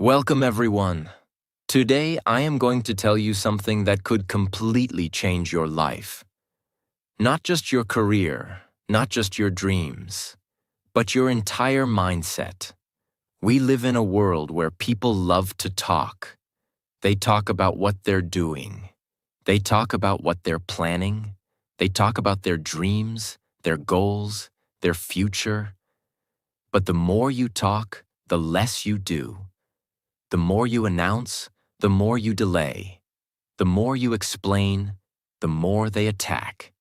Welcome, everyone. Today, I am going to tell you something that could completely change your life. Not just your career, not just your dreams, but your entire mindset. We live in a world where people love to talk. They talk about what they're doing. They talk about what they're planning. They talk about their dreams, their goals, their future. But the more you talk, the less you do. The more you announce, the more you delay. The more you explain, the more they attack.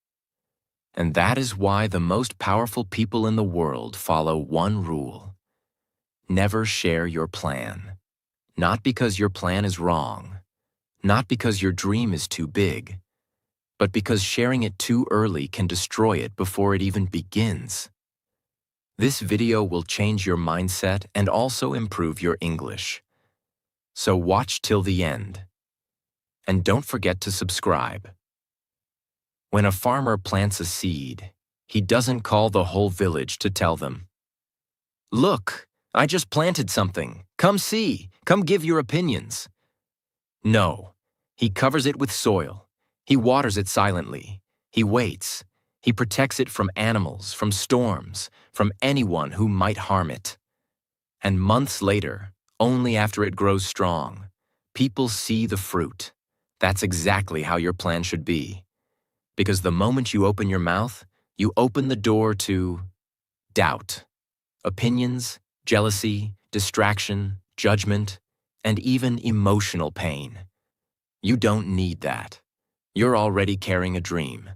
And that is why the most powerful people in the world follow one rule. Never share your plan. Not because your plan is wrong, not because your dream is too big, but because sharing it too early can destroy it before it even begins. This video will change your mindset and also improve your English. So watch till the end. And don't forget to subscribe. When a farmer plants a seed, he doesn't call the whole village to tell them, "Look, I just planted something. Come see. Come give your opinions." No, he covers it with soil. He waters it silently. He waits. He protects it from animals, from storms, from anyone who might harm it. And months later, only after it grows strong, people see the fruit. That's exactly how your plan should be. Because the moment you open your mouth, you open the door to doubt, opinions, jealousy, distraction, judgment, and even emotional pain. You don't need that. You're already carrying a dream,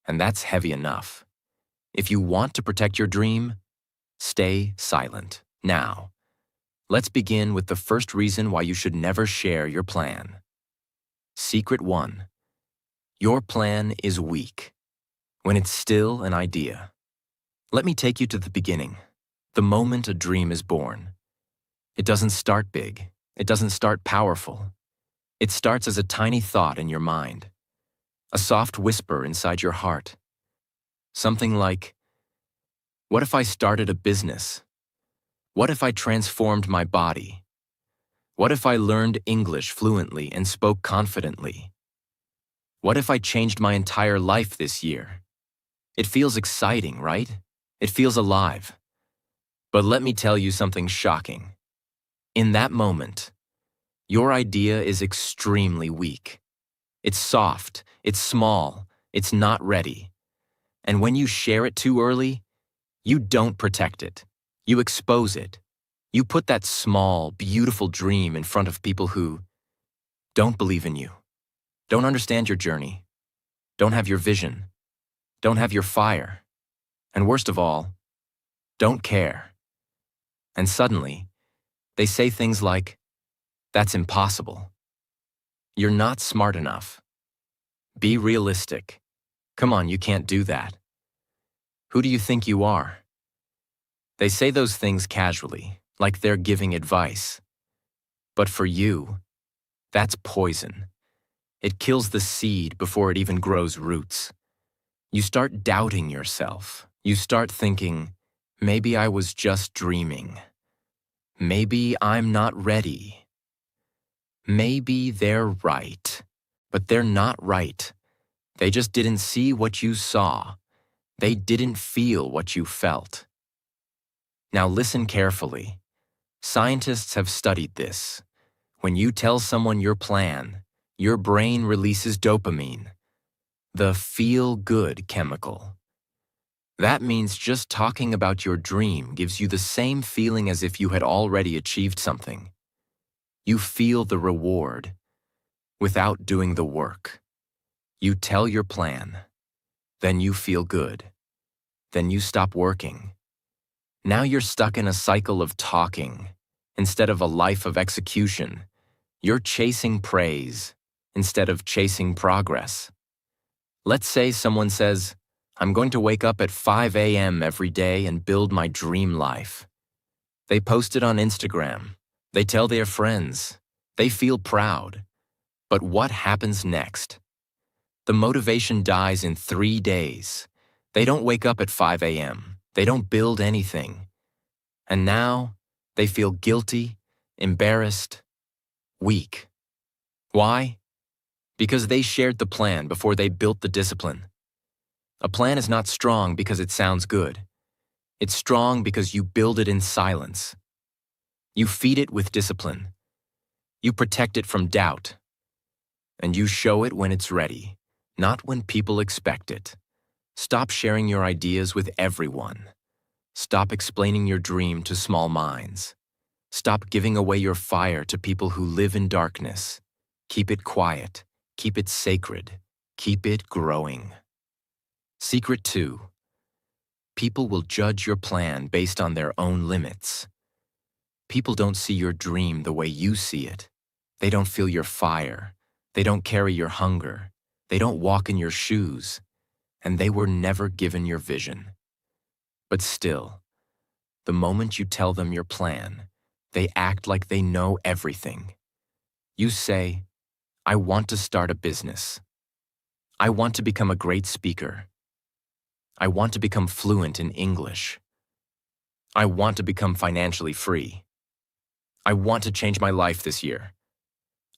and that's heavy enough. If you want to protect your dream, stay silent now. Let's begin with the first reason why you should never share your plan. Secret 1. Your plan is weak. When it's still an idea. Let me take you to the beginning, the moment a dream is born. It doesn't start big. It doesn't start powerful. It starts as a tiny thought in your mind, a soft whisper inside your heart. Something like, what if I started a business? What if I transformed my body? What if I learned English fluently and spoke confidently? What if I changed my entire life this year? It feels exciting, right? It feels alive. But let me tell you something shocking. In that moment, your idea is extremely weak. It's soft, it's small, it's not ready. And when you share it too early, you don't protect it. You expose it. You put that small, beautiful dream in front of people who don't believe in you, don't understand your journey, don't have your vision, don't have your fire, and worst of all, don't care. And suddenly, they say things like, "That's impossible. You're not smart enough. Be realistic. Come on, you can't do that. Who do you think you are?" They say those things casually, like they're giving advice. But for you, that's poison. It kills the seed before it even grows roots. You start doubting yourself. You start thinking, maybe I was just dreaming. Maybe I'm not ready. Maybe they're right. But they're not right. They just didn't see what you saw. They didn't feel what you felt. Now listen carefully. Scientists have studied this. When you tell someone your plan, your brain releases dopamine, the feel-good chemical. That means just talking about your dream gives you the same feeling as if you had already achieved something. You feel the reward without doing the work. You tell your plan, then you feel good. Then you stop working. Now you're stuck in a cycle of talking. Instead of a life of execution, you're chasing praise instead of chasing progress. Let's say someone says, "I'm going to wake up at 5 a.m. every day and build my dream life." They post it on Instagram. They tell their friends. They feel proud. But what happens next? The motivation dies in 3 days. They don't wake up at 5 a.m. They don't build anything. And now, they feel guilty, embarrassed, weak. Why? Because they shared the plan before they built the discipline. A plan is not strong because it sounds good. It's strong because you build it in silence. You feed it with discipline. You protect it from doubt. And you show it when it's ready, not when people expect it. Stop sharing your ideas with everyone. Stop explaining your dream to small minds. Stop giving away your fire to people who live in darkness. Keep it quiet. Keep it sacred. Keep it growing. Secret 2. People will judge your plan based on their own limits. People don't see your dream the way you see it. They don't feel your fire. They don't carry your hunger. They don't walk in your shoes. And they were never given your vision. But still, the moment you tell them your plan, they act like they know everything. You say, I want to start a business. I want to become a great speaker. I want to become fluent in English. I want to become financially free. I want to change my life this year.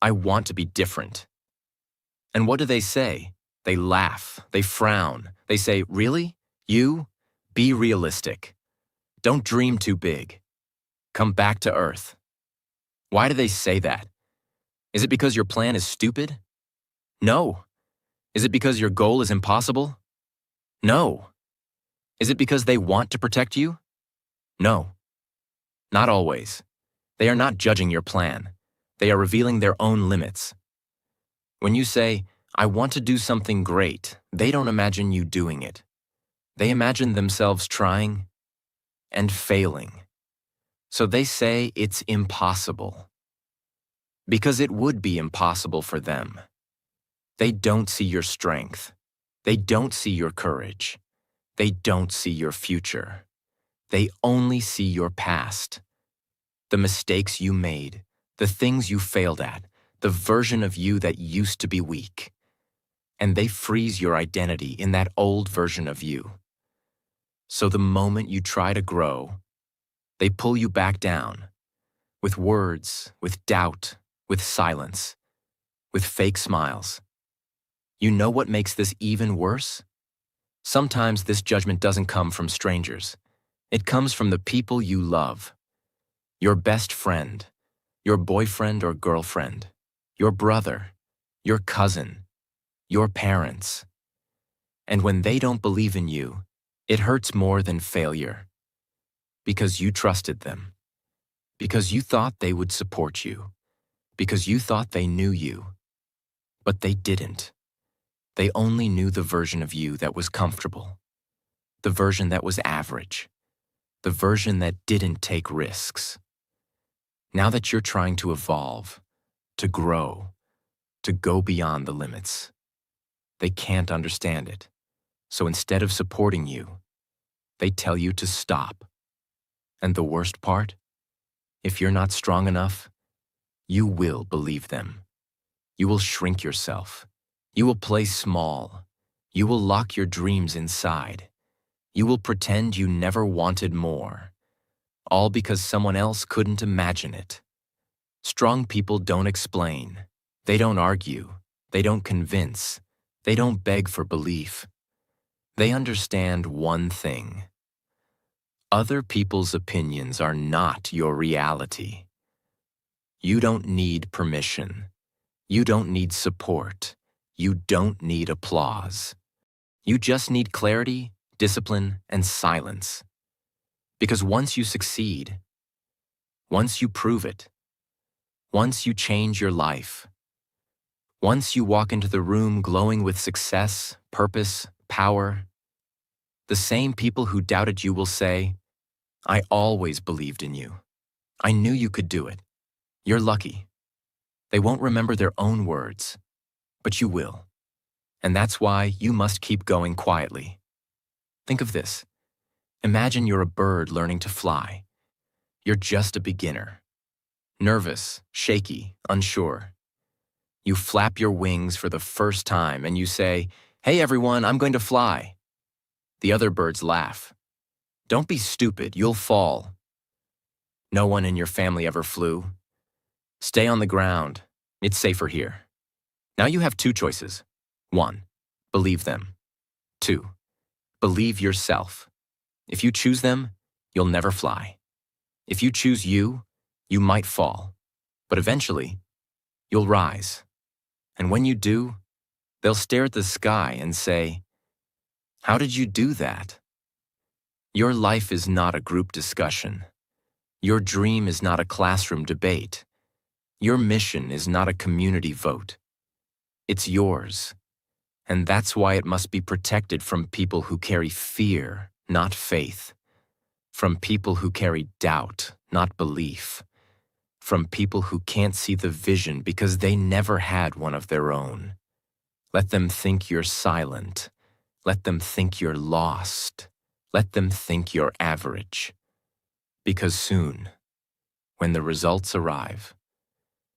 I want to be different. And what do they say? They laugh, they frown, they say, really? You? Be realistic. Don't dream too big. Come back to earth. Why do they say that? Is it because your plan is stupid? No. Is it because your goal is impossible? No. Is it because they want to protect you? No. Not always. They are not judging your plan. They are revealing their own limits. When you say, I want to do something great, they don't imagine you doing it. They imagine themselves trying and failing. So they say it's impossible. Because it would be impossible for them. They don't see your strength. They don't see your courage. They don't see your future. They only see your past. The mistakes you made, the things you failed at, the version of you that used to be weak. And they freeze your identity in that old version of you. So the moment you try to grow, they pull you back down, with words, with doubt, with silence, with fake smiles. You know what makes this even worse? Sometimes this judgment doesn't come from strangers. It comes from the people you love. Your best friend, your boyfriend or girlfriend, your brother, your cousin, your parents. And when they don't believe in you, it hurts more than failure. Because you trusted them. Because you thought they would support you. Because you thought they knew you. But they didn't. They only knew the version of you that was comfortable. The version that was average. The version that didn't take risks. Now that you're trying to evolve, to grow, to go beyond the limits, they can't understand it. So instead of supporting you, they tell you to stop. And the worst part? If you're not strong enough, you will believe them. You will shrink yourself. You will play small. You will lock your dreams inside. You will pretend you never wanted more. All because someone else couldn't imagine it. Strong people don't explain. They don't argue. They don't convince. They don't beg for belief. They understand one thing. Other people's opinions are not your reality. You don't need permission. You don't need support. You don't need applause. You just need clarity, discipline, and silence. Because once you succeed, once you prove it, once you change your life, once you walk into the room glowing with success, purpose, power, the same people who doubted you will say, I always believed in you. I knew you could do it. You're lucky. They won't remember their own words, but you will. And that's why you must keep going quietly. Think of this. Imagine you're a bird learning to fly. You're just a beginner. Nervous, shaky, unsure. You flap your wings for the first time and you say, hey everyone, I'm going to fly. The other birds laugh. Don't be stupid, you'll fall. No one in your family ever flew. Stay on the ground. It's safer here. Now you have two choices. 1. Believe them. 2. Believe yourself. If you choose them, you'll never fly. If you choose you might fall. But eventually, you'll rise. And when you do, they'll stare at the sky and say, "How did you do that?" Your life is not a group discussion. Your dream is not a classroom debate. Your mission is not a community vote. It's yours. And that's why it must be protected from people who carry fear, not faith. From people who carry doubt, not belief. From people who can't see the vision because they never had one of their own. Let them think you're silent. Let them think you're lost. Let them think you're average. Because soon, when the results arrive,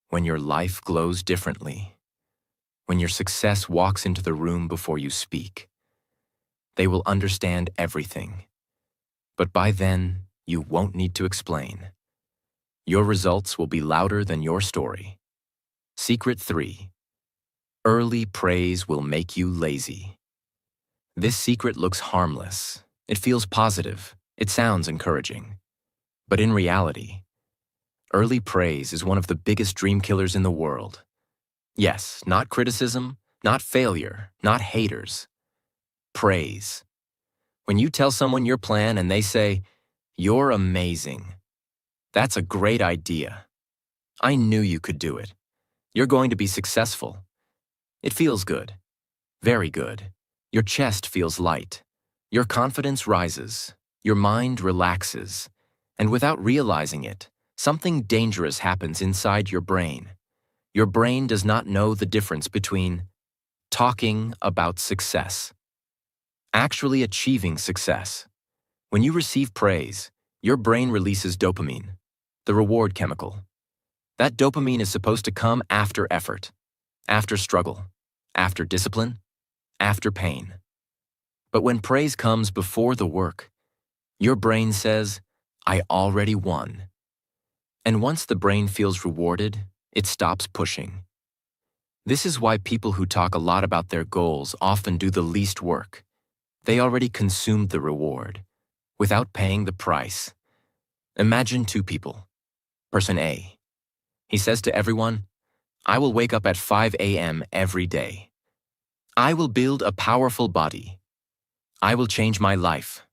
when your life glows differently, when your success walks into the room before you speak, they will understand everything. But by then, you won't need to explain. Your results will be louder than your story. Secret 3. Early praise will make you lazy. This secret looks harmless. It feels positive. It sounds encouraging. But in reality, early praise is one of the biggest dream killers in the world. Yes, not criticism, not failure, not haters. Praise. When you tell someone your plan and they say, "You're amazing. That's a great idea. I knew you could do it. You're going to be successful." It feels good. Very good. Your chest feels light. Your confidence rises. Your mind relaxes. And without realizing it, something dangerous happens inside your brain. Your brain does not know the difference between talking about success, actually achieving success. When you receive praise, your brain releases dopamine, the reward chemical. That dopamine is supposed to come after effort, after struggle, after discipline, after pain. But when praise comes before the work, your brain says, "I already won." And once the brain feels rewarded, it stops pushing. This is why people who talk a lot about their goals often do the least work. They already consumed the reward, without paying the price. Imagine two people. Person A. He says to everyone, "I will wake up at 5 a.m. every day. I will build a powerful body. I will change my life."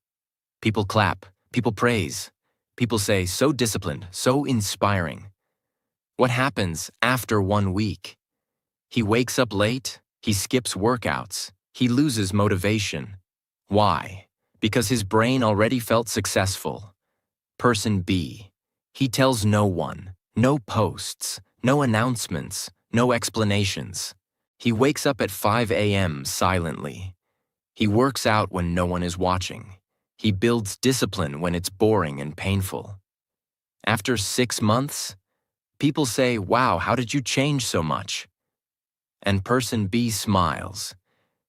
People clap, people praise. People say, "So disciplined, so inspiring." What happens after 1 week? He wakes up late, he skips workouts, he loses motivation. Why? Because his brain already felt successful. Person B. He tells no one, no posts, no announcements, no explanations. He wakes up at 5 a.m. silently. He works out when no one is watching. He builds discipline when it's boring and painful. After 6 months, people say, "Wow, how did you change so much?" And person B smiles,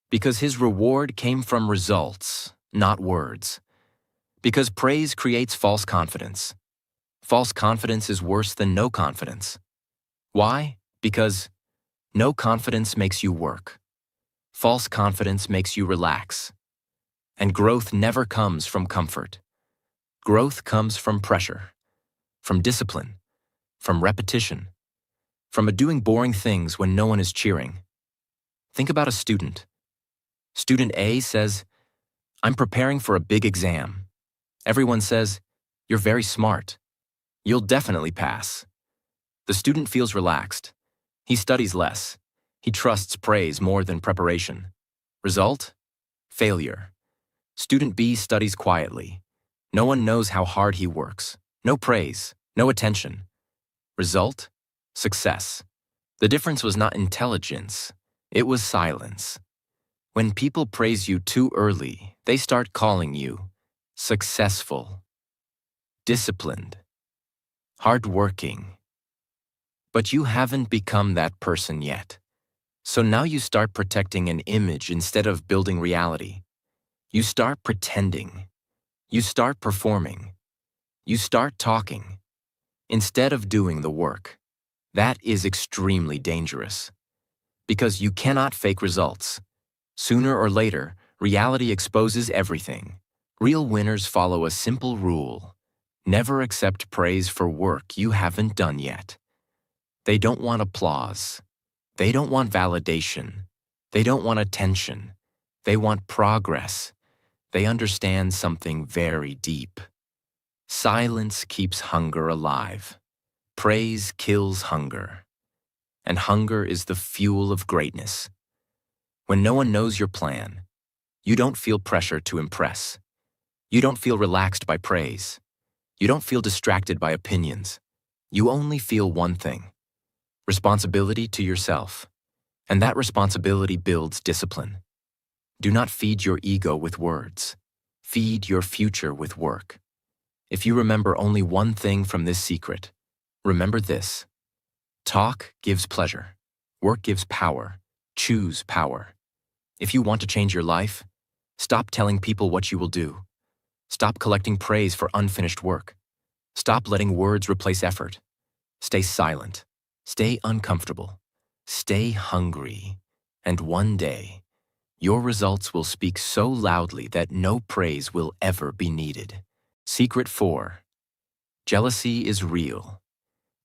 because his reward came from results, not words. Because praise creates false confidence. False confidence is worse than no confidence. Why? Because no confidence makes you work. False confidence makes you relax. And growth never comes from comfort. Growth comes from pressure, from discipline, from repetition, from doing boring things when no one is cheering. Think about a student. Student A says, "I'm preparing for a big exam." Everyone says, "You're very smart. You'll definitely pass." The student feels relaxed. He studies less. He trusts praise more than preparation. Result? Failure. Student B studies quietly. No one knows how hard he works. No praise, no attention. Result? Success. The difference was not intelligence. It was silence. When people praise you too early, they start calling you successful, disciplined, hardworking. But you haven't become that person yet. So now you start protecting an image instead of building reality. You start pretending. You start performing. You start talking instead of doing the work. That is extremely dangerous. Because you cannot fake results. Sooner or later, reality exposes everything. Real winners follow a simple rule. Never accept praise for work you haven't done yet. They don't want applause. They don't want validation. They don't want attention. They want progress. They understand something very deep. Silence keeps hunger alive. Praise kills hunger. And hunger is the fuel of greatness. When no one knows your plan, you don't feel pressure to impress. You don't feel relaxed by praise. You don't feel distracted by opinions. You only feel one thing: responsibility to yourself. And that responsibility builds discipline. Do not feed your ego with words. Feed your future with work. If you remember only one thing from this secret, remember this: talk gives pleasure. Work gives power. Choose power. If you want to change your life, stop telling people what you will do. Stop collecting praise for unfinished work. Stop letting words replace effort. Stay silent. Stay uncomfortable. Stay hungry. And one day, your results will speak so loudly that no praise will ever be needed. Secret 4. Jealousy is real,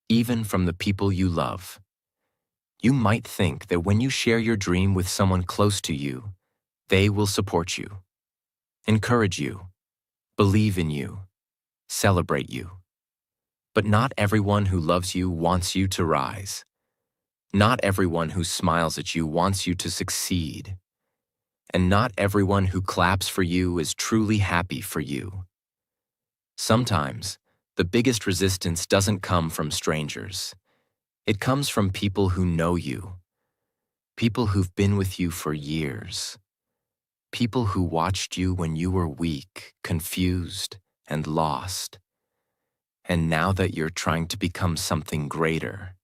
even from the people you love. You might think that when you share your dream with someone close to you, they will support you, encourage you, believe in you, celebrate you. But not everyone who loves you wants you to rise. Not everyone who smiles at you wants you to succeed. And not everyone who claps for you is truly happy for you. Sometimes, the biggest resistance doesn't come from strangers. It comes from people who know you. People who've been with you for years. People who watched you when you were weak, confused, and lost. And now that you're trying to become something greater,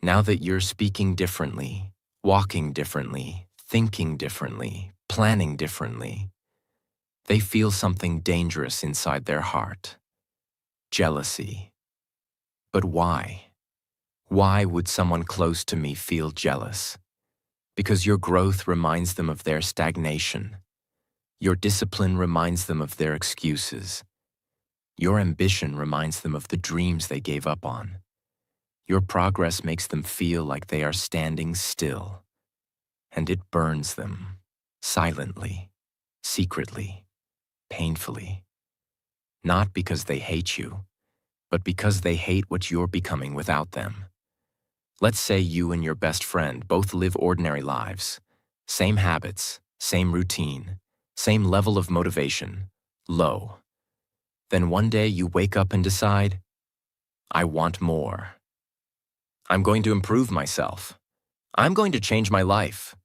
now that you're speaking differently, walking differently, thinking differently, planning differently, they feel something dangerous inside their heart: jealousy. But why? Why would someone close to me feel jealous? Because your growth reminds them of their stagnation. Your discipline reminds them of their excuses. Your ambition reminds them of the dreams they gave up on. Your progress makes them feel like they are standing still. And it burns them, silently, secretly, painfully. Not because they hate you, but because they hate what you're becoming without them. Let's say you and your best friend both live ordinary lives. Same habits, same routine, same level of motivation, low. Then one day you wake up and decide, I want more. I'm going to improve myself. I'm going to change my life.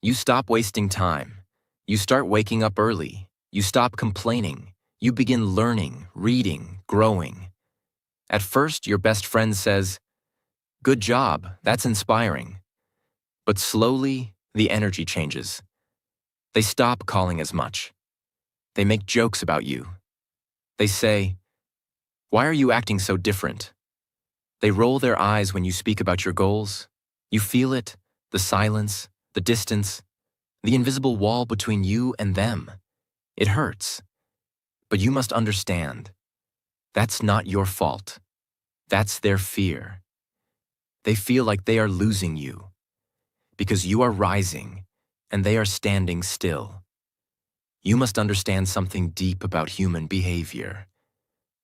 You stop wasting time. You start waking up early. You stop complaining. You begin learning, reading, growing. At first, your best friend says, "Good job, that's inspiring." But slowly, the energy changes. They stop calling as much. They make jokes about you. They say, "Why are you acting so different?" They roll their eyes when you speak about your goals. You feel it, the silence, the distance, the invisible wall between you and them. It hurts. But you must understand, that's not your fault. That's their fear. They feel like they are losing you because you are rising and they are standing still. You must understand something deep about human behavior.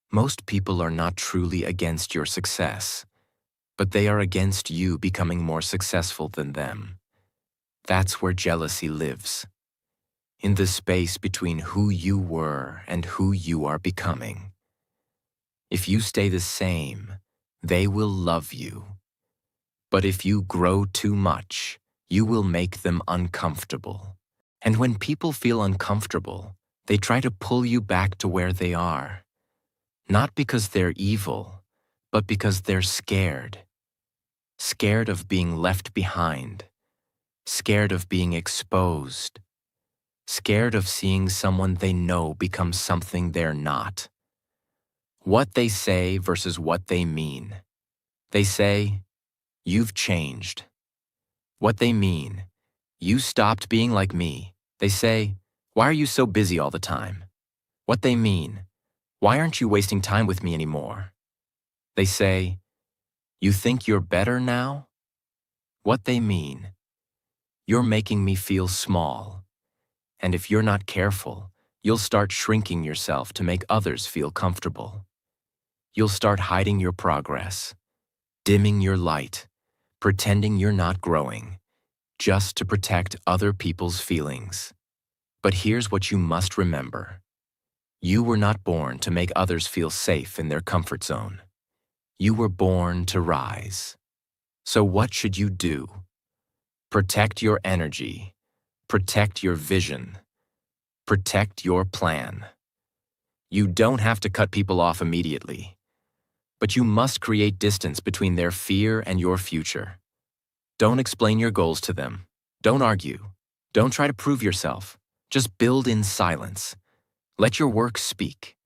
Most people are not truly against your success, but they are against you becoming more successful than them. That's where jealousy lives, in the space between who you were and who you are becoming. If you stay the same, they will love you. But if you grow too much, you will make them uncomfortable. And when people feel uncomfortable, they try to pull you back to where they are. Not because they're evil, but because they're scared. Scared of being left behind. Scared of being exposed. Scared of seeing someone they know become something they're not. What they say versus what they mean. They say, "You've changed." What they mean, "You stopped being like me." They say, "Why are you so busy all the time?" What they mean, "Why aren't you wasting time with me anymore?" They say, "You think you're better now?" What they mean, "You're making me feel small. And if you're not careful, you'll start shrinking yourself to make others feel comfortable. You'll start hiding your progress, dimming your light, pretending you're not growing, just to protect other people's feelings." But here's what you must remember. You were not born to make others feel safe in their comfort zone. You were born to rise. So what should you do? Protect your energy. Protect your vision. Protect your plan. You don't have to cut people off immediately, but you must create distance between their fear and your future. Don't explain your goals to them. Don't argue. Don't try to prove yourself. Just build in silence. Let your work speak.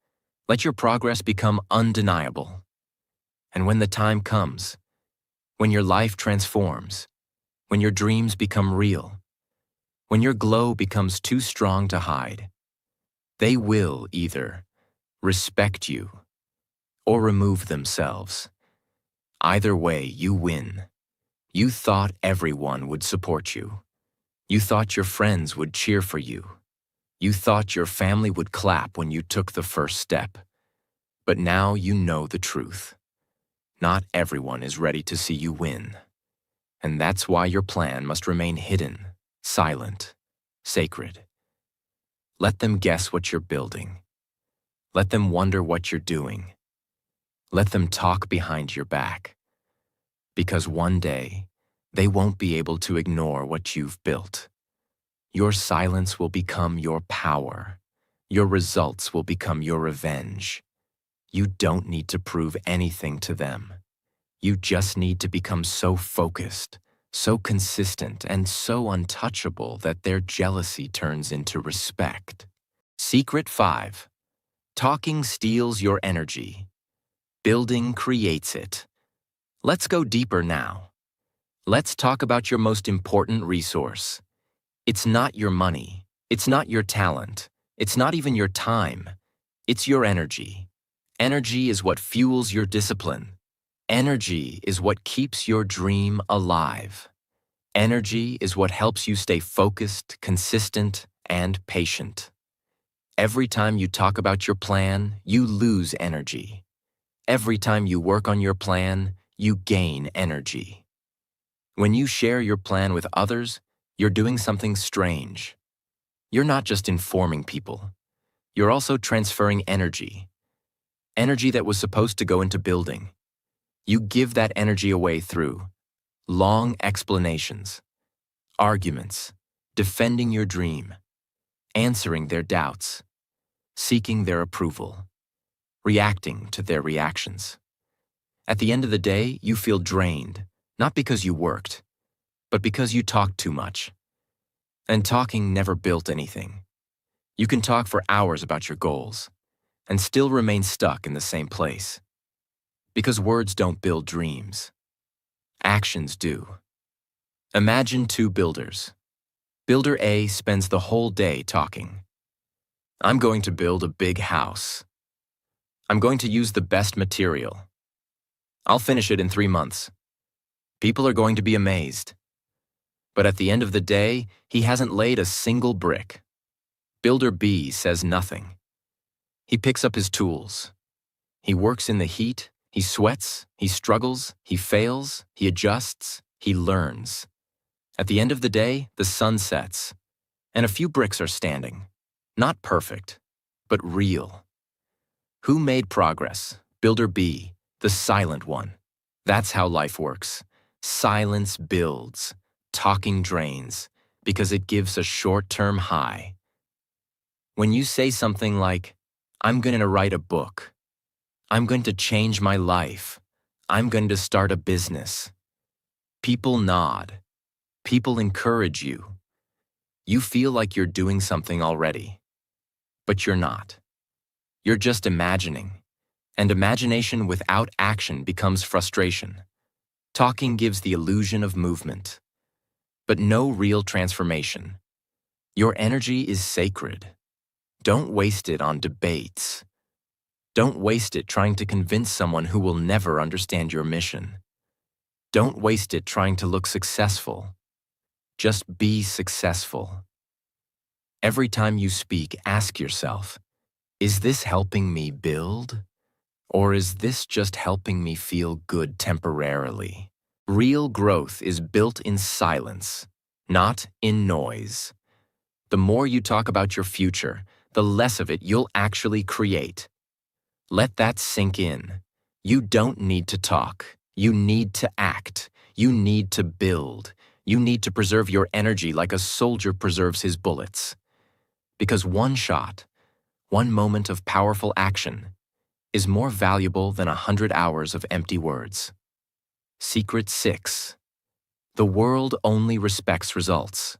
Let your progress become undeniable. And when the time comes, when your life transforms, when your dreams become real, when your glow becomes too strong to hide, they will either respect you or remove themselves. Either way, you win. You thought everyone would support you. You thought your friends would cheer for you. You thought your family would clap when you took the first step. But now you know the truth. Not everyone is ready to see you win. And that's why your plan must remain hidden, silent, sacred. Let them guess what you're building. Let them wonder what you're doing. Let them talk behind your back. Because one day, they won't be able to ignore what you've built. Your silence will become your power. Your results will become your revenge. You don't need to prove anything to them. You just need to become so focused, so consistent, and so untouchable that their jealousy turns into respect. Secret 5. Talking steals your energy. Building creates it. Let's go deeper now. Let's talk about your most important resource. It's not your money. It's not your talent. It's not even your time. It's your energy. Energy is what fuels your discipline. Energy is what keeps your dream alive. Energy is what helps you stay focused, consistent, and patient. Every time you talk about your plan, you lose energy. Every time you work on your plan, you gain energy. When you share your plan with others, you're doing something strange. You're not just informing people. You're also transferring energy. Energy that was supposed to go into building. You give that energy away through long explanations, arguments, defending your dream, answering their doubts, seeking their approval, reacting to their reactions. At the end of the day, you feel drained, not because you worked, but because you talked too much. And talking never built anything. You can talk for hours about your goals and still remain stuck in the same place. Because words don't build dreams. Actions do. Imagine two builders. Builder A spends the whole day talking. "I'm going to build a big house. I'm going to use the best material. I'll finish it in 3 months. People are going to be amazed." But at the end of the day, he hasn't laid a single brick. Builder B says nothing. He picks up his tools. He works in the heat, he sweats, he struggles, he fails, he adjusts, he learns. At the end of the day, the sun sets, and a few bricks are standing. Not perfect, but real. Who made progress? Builder B, the silent one. That's how life works. Silence builds, talking drains, because it gives a short-term high. When you say something like, "I'm going to write a book," "I'm going to change my life," "I'm going to start a business," people nod. People encourage you. You feel like you're doing something already. But you're not. You're just imagining. And imagination without action becomes frustration. Talking gives the illusion of movement, but no real transformation. Your energy is sacred. Don't waste it on debates. Don't waste it trying to convince someone who will never understand your mission. Don't waste it trying to look successful. Just be successful. Every time you speak, ask yourself, is this helping me build? Or is this just helping me feel good temporarily? Real growth is built in silence, not in noise. The more you talk about your future, the less of it you'll actually create. Let that sink in. You don't need to talk. You need to act. You need to build. You need to preserve your energy like a soldier preserves his bullets. Because one shot, one moment of powerful action, is more valuable than 100 hours of empty words. Secret 6. The world only respects results.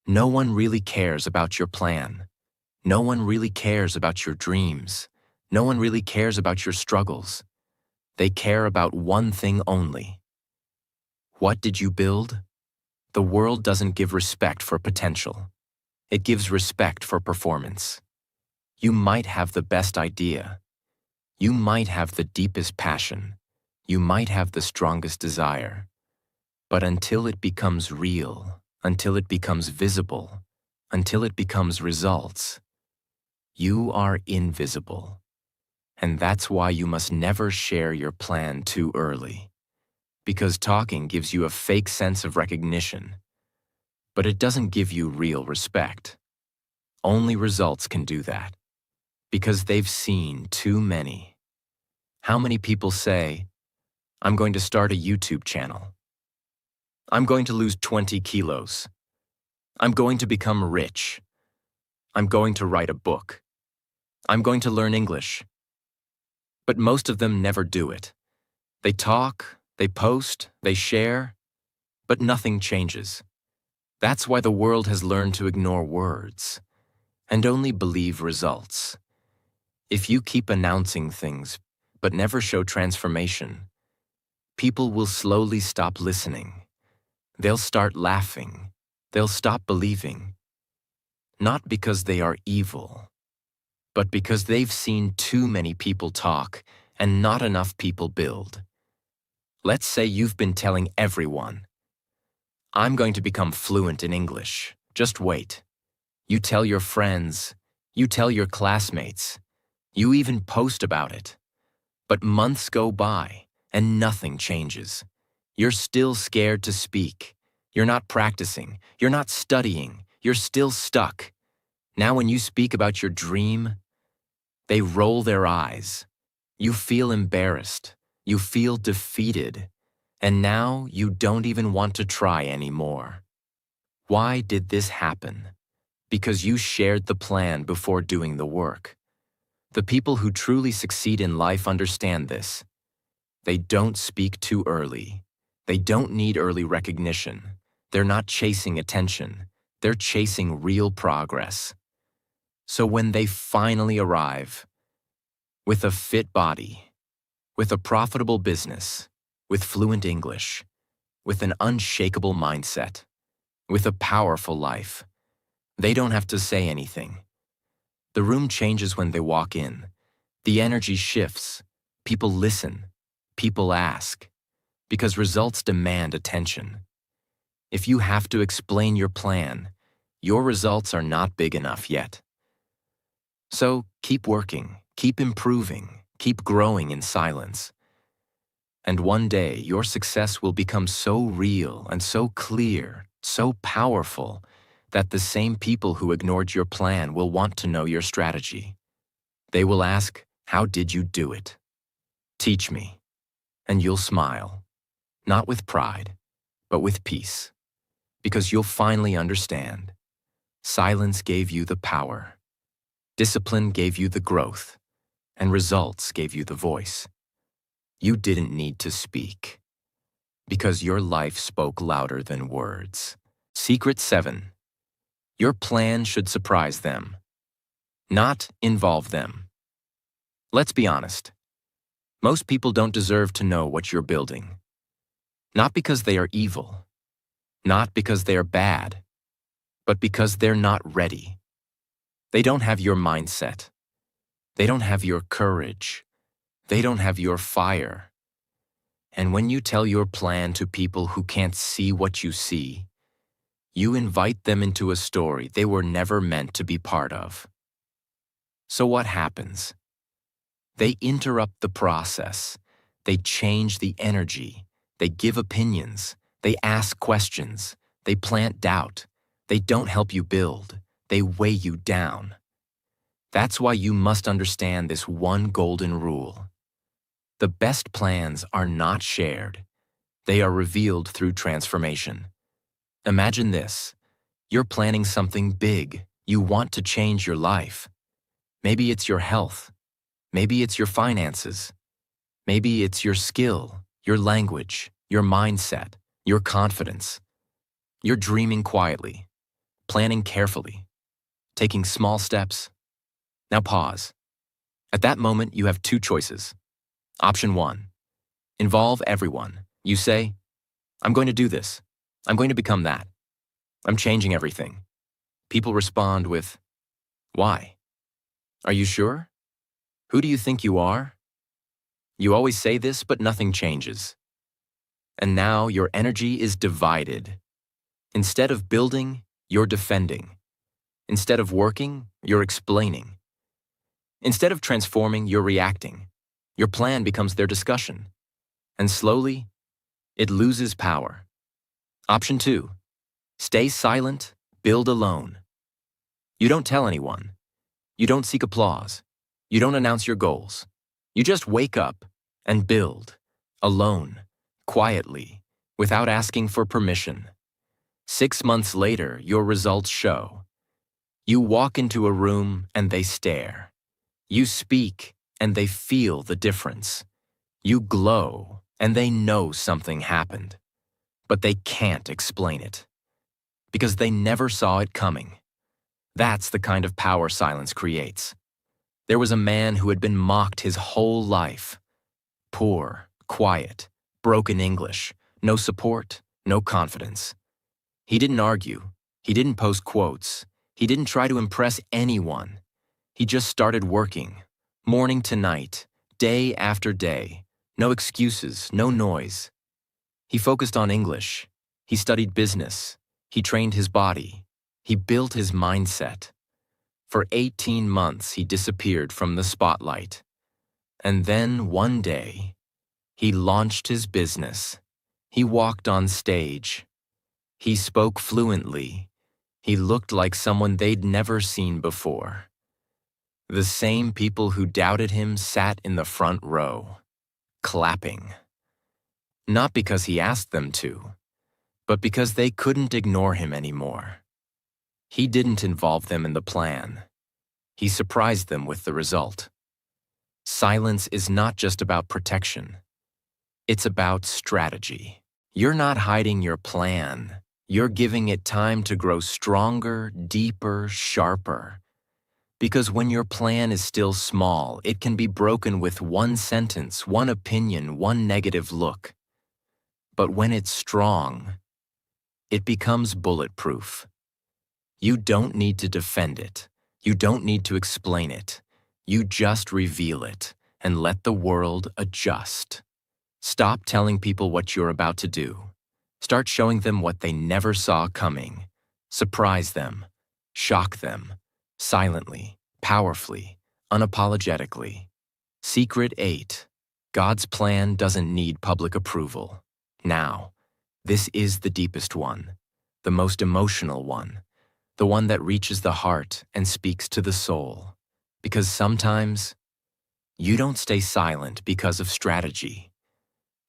No one really cares about your plan. No one really cares about your dreams. No one really cares about your struggles. They care about one thing only. What did you build? The world doesn't give respect for potential. It gives respect for performance. You might have the best idea. You might have the deepest passion. You might have the strongest desire. But until it becomes real, until it becomes visible, until it becomes results, you are invisible. And that's why you must never share your plan too early. Because talking gives you a fake sense of recognition, but it doesn't give you real respect. Only results can do that, because they've seen too many. How many people say, I'm going to start a YouTube channel. I'm going to lose 20 kilos. I'm going to become rich. I'm going to write a book. I'm going to learn English. But most of them never do it. They talk, they post, they share, but nothing changes. That's why the world has learned to ignore words and only believe results. If you keep announcing things but never show transformation, people will slowly stop listening. They'll start laughing. They'll stop believing. Not because they are evil, but because they've seen too many people talk and not enough people build. Let's say you've been telling everyone, I'm going to become fluent in English. Just wait. You tell your friends, you tell your classmates, you even post about it. But months go by and nothing changes. You're still scared to speak. You're not practicing. You're not studying. You're still stuck. Now when you speak about your dream, they roll their eyes. You feel embarrassed. You feel defeated. And now you don't even want to try anymore. Why did this happen? Because you shared the plan before doing the work. The people who truly succeed in life understand this. They don't speak too early. They don't need early recognition. They're not chasing attention. They're chasing real progress. So when they finally arrive, with a fit body, with a profitable business, with fluent English, with an unshakable mindset, with a powerful life, they don't have to say anything. The room changes when they walk in. The energy shifts. People listen. People ask. Because results demand attention. If you have to explain your plan, your results are not big enough yet. So keep working, keep improving, keep growing in silence. And one day your success will become so real and so clear, so powerful, that the same people who ignored your plan will want to know your strategy. They will ask, how did you do it? Teach me. And you'll smile, not with pride, but with peace, because you'll finally understand. Silence gave you the power. Discipline gave you the growth, and results gave you the voice. You didn't need to speak, because your life spoke louder than words. Secret 7. Your plan should surprise them, not involve them. Let's be honest. Most people don't deserve to know what you're building. Not because they are evil, not because they are bad, but because they're not ready. They don't have your mindset. They don't have your courage. They don't have your fire. And when you tell your plan to people who can't see what you see, you invite them into a story they were never meant to be part of. So what happens? They interrupt the process. They change the energy. They give opinions. They ask questions. They plant doubt. They don't help you build. They weigh you down. That's why you must understand this one golden rule. The best plans are not shared. They are revealed through transformation. Imagine this. You're planning something big. You want to change your life. Maybe it's your health. Maybe it's your finances. Maybe it's your skill, your language, your mindset, your confidence. You're dreaming quietly, planning carefully, taking small steps. Now pause. At that moment, you have two choices. Option 1. Involve everyone. You say, I'm going to do this. I'm going to become that. I'm changing everything. People respond with, why? Are you sure? Who do you think you are? You always say this, but nothing changes. And now your energy is divided. Instead of building, you're defending. Instead of working, you're explaining. Instead of transforming, you're reacting. Your plan becomes their discussion. And slowly, it loses power. Option 2. Stay silent, build alone. You don't tell anyone. You don't seek applause. You don't announce your goals. You just wake up and build, alone, quietly, without asking for permission. 6 months later, your results show. You walk into a room and they stare. You speak and they feel the difference. You glow and they know something happened. But they can't explain it. Because they never saw it coming. That's the kind of power silence creates. There was a man who had been mocked his whole life. Poor, quiet, broken English, no support, no confidence. He didn't argue. He didn't post quotes. He didn't try to impress anyone. He just started working, morning to night, day after day. No excuses, no noise. He focused on English. He studied business. He trained his body. He built his mindset. For 18 months, he disappeared from the spotlight. And then one day, he launched his business. He walked on stage. He spoke fluently. He looked like someone they'd never seen before. The same people who doubted him sat in the front row, clapping. Not because he asked them to, but because they couldn't ignore him anymore. He didn't involve them in the plan. He surprised them with the result. Silence is not just about protection. It's about strategy. You're not hiding your plan. You're giving it time to grow stronger, deeper, sharper. Because when your plan is still small, it can be broken with one sentence, one opinion, one negative look. But when it's strong, it becomes bulletproof. You don't need to defend it. You don't need to explain it. You just reveal it and let the world adjust. Stop telling people what you're about to do. Start showing them what they never saw coming. Surprise them. Shock them. Silently, powerfully, unapologetically. Secret 8. God's plan doesn't need public approval. Now, this is the deepest one, the most emotional one, the one that reaches the heart and speaks to the soul. Because sometimes, you don't stay silent because of strategy.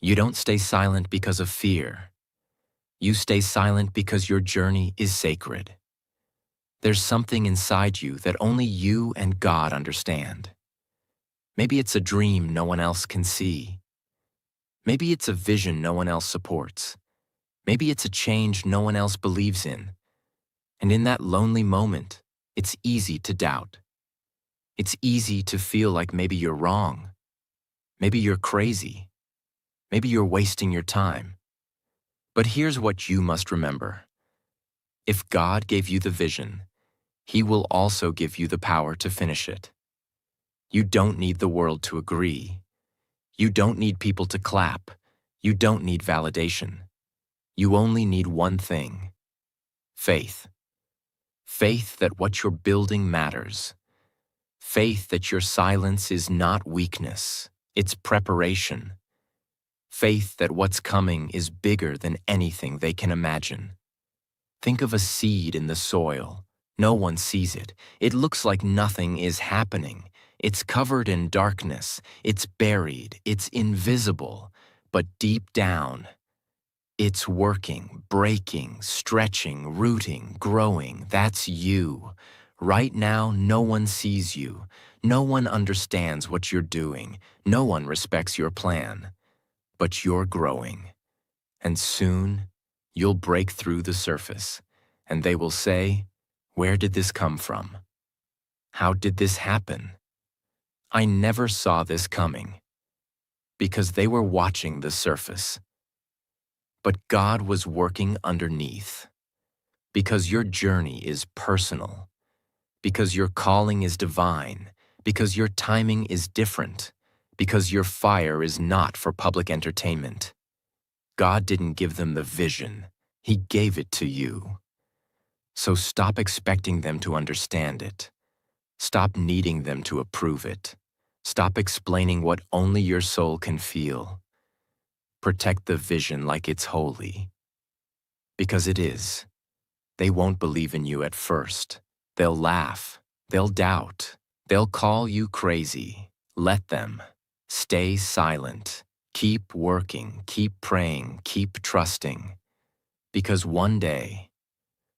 You don't stay silent because of fear. You stay silent because your journey is sacred. There's something inside you that only you and God understand. Maybe it's a dream no one else can see. Maybe it's a vision no one else supports. Maybe it's a change no one else believes in. And in that lonely moment, it's easy to doubt. It's easy to feel like maybe you're wrong. Maybe you're crazy. Maybe you're wasting your time. But here's what you must remember. If God gave you the vision, He will also give you the power to finish it. You don't need the world to agree. You don't need people to clap. You don't need validation. You only need one thing: faith. Faith that what you're building matters. Faith that your silence is not weakness, it's preparation. Faith that what's coming is bigger than anything they can imagine. Think of a seed in the soil. No one sees it. It looks like nothing is happening. It's covered in darkness. It's buried. It's invisible. But deep down, it's working, breaking, stretching, rooting, growing. That's you. Right now, no one sees you. No one understands what you're doing. No one respects your plan. But you're growing. And soon, you'll break through the surface, and they will say, "Where did this come from? How did this happen? I never saw this coming." Because they were watching the surface. But God was working underneath. Because your journey is personal. Because your calling is divine. Because your timing is different. Because your fire is not for public entertainment. God didn't give them the vision. He gave it to you. So stop expecting them to understand it. Stop needing them to approve it. Stop explaining what only your soul can feel. Protect the vision like it's holy. Because it is. They won't believe in you at first. They'll laugh. They'll doubt. They'll call you crazy. Let them. Stay silent. Keep working. Keep praying. Keep trusting. Because one day,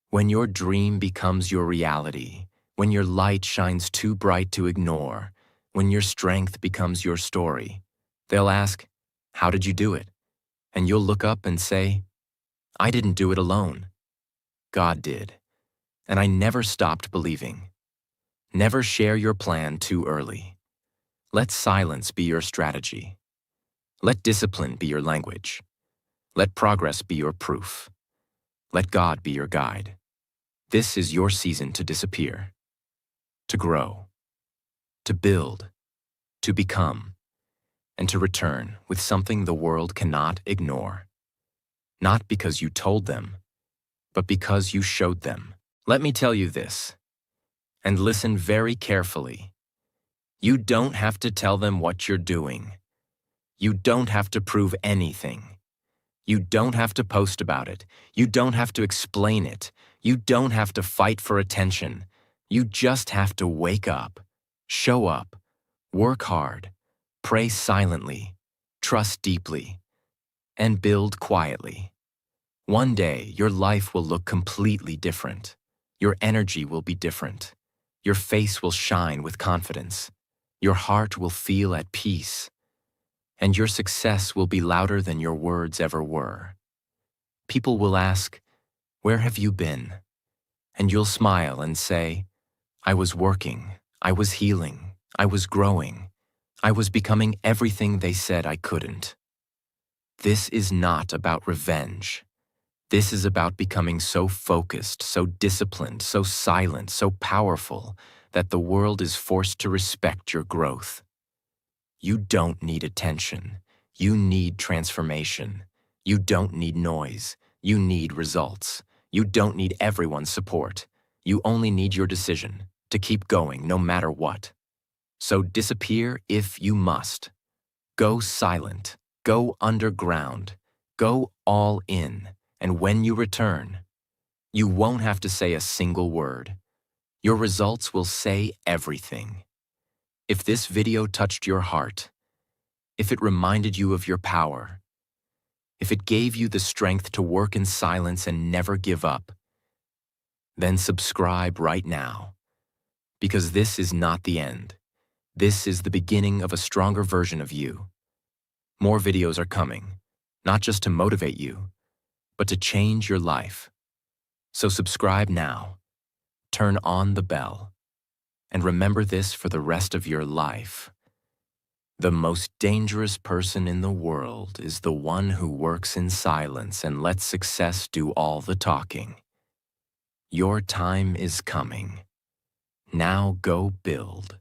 when your dream becomes your reality, when your light shines too bright to ignore, when your strength becomes your story, they'll ask, "How did you do it?" And you'll look up and say, "I didn't do it alone. God did. And I never stopped believing." Never share your plan too early. Let silence be your strategy. Let discipline be your language. Let progress be your proof. Let God be your guide. This is your season to disappear, to grow, to build, to become, and to return with something the world cannot ignore. Not because you told them, but because you showed them. Let me tell you this, and listen very carefully. You don't have to tell them what you're doing. You don't have to prove anything. You don't have to post about it. You don't have to explain it. You don't have to fight for attention. You just have to wake up, show up, work hard, pray silently, trust deeply, and build quietly. One day, your life will look completely different. Your energy will be different. Your face will shine with confidence. Your heart will feel at peace. And your success will be louder than your words ever were. People will ask, "Where have you been?" And you'll smile and say, "I was working, I was healing, I was growing, I was becoming everything they said I couldn't." This is not about revenge. This is about becoming so focused, so disciplined, so silent, so powerful that the world is forced to respect your growth. You don't need attention. You need transformation. You don't need noise. You need results. You don't need everyone's support. You only need your decision to keep going no matter what. So disappear if you must. Go silent. Go underground. Go all in. And when you return, you won't have to say a single word. Your results will say everything. If this video touched your heart, if it reminded you of your power, if it gave you the strength to work in silence and never give up, then subscribe right now. Because this is not the end. This is the beginning of a stronger version of you. More videos are coming, not just to motivate you, but to change your life. So subscribe now, turn on the bell, and remember this for the rest of your life. The most dangerous person in the world is the one who works in silence and lets success do all the talking. Your time is coming. Now go build.